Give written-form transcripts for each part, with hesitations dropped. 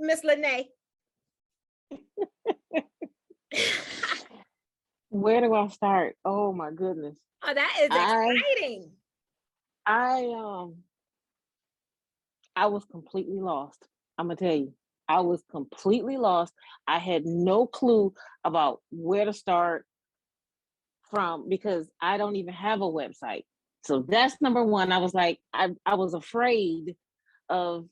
Miss Lene. Where do I start? Oh my goodness. Oh, that is exciting. I was completely lost. I'm gonna tell you, I was completely lost. I had no clue about where to start from because I don't even have a website. So that's number one. I was like, I was afraid of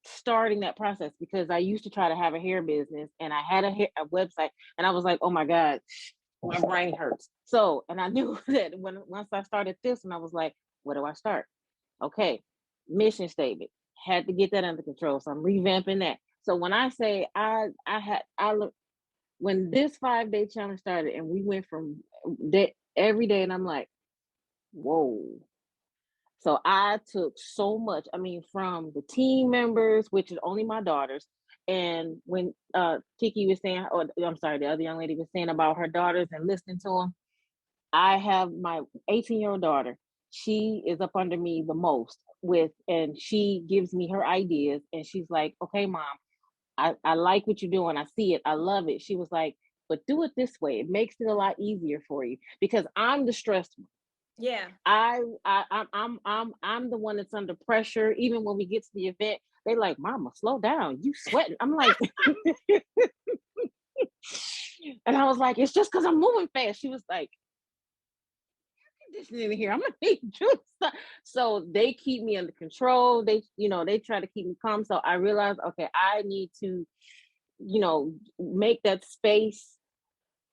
starting that process because I used to try to have a hair business and I had a website and I was like, oh my God, my brain hurts. So, and I knew that once I started this and I was like, where do I start? Okay, mission statement, had to get that under control. So I'm revamping that. So when I say when this 5-day challenge started and we went from every day and I'm like, whoa. So I took so much, I mean, from the team members, which is only my daughters. And when Tiki was saying, or I'm sorry, the other young lady was saying about her daughters and listening to them, I have my 18-year-old daughter. She is up under me the most and she gives me her ideas. And she's like, okay, Mom, I like what you're doing. I see it. I love it. She was like, but do it this way. It makes it a lot easier for you because I'm the stressed one. Yeah. I'm the one that's under pressure. Even when we get to the event, they like, Mama, slow down. You sweating. I'm like, and I was like, it's just because I'm moving fast. She was like, air conditioning in here. I'm gonna need you. So they keep me under control. They try to keep me calm. So I realized, okay, I need to, make that space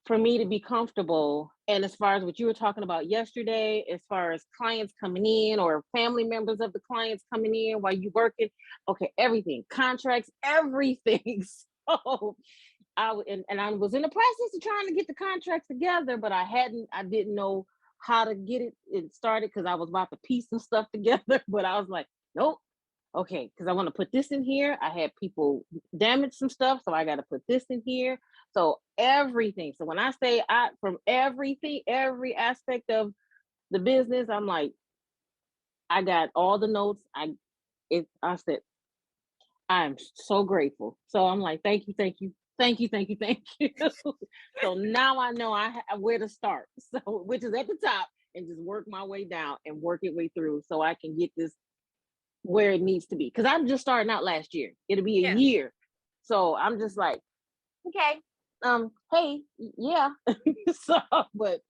for me to be comfortable. And as far as what you were talking about yesterday, as far as clients coming in or family members of the clients coming in while you're working, okay, everything, contracts, everything. So I was in the process of trying to get the contracts together, but I didn't know how to get it started because I was about to piece some stuff together. But I was like, nope. Okay, because I want to put this in here. I had people damage some stuff, so I got to put this in here. So everything. So when I say from everything, every aspect of the business, I'm like, I got all the notes. I said, I'm so grateful. So I'm like, thank you, thank you, thank you, thank you, thank you. So now I know where to start. So which is at the top, and just work my way down and work it way through, so I can get this where it needs to be. Because I'm just starting out last year. It'll be a year. So I'm just like, okay, hey, yeah. So, but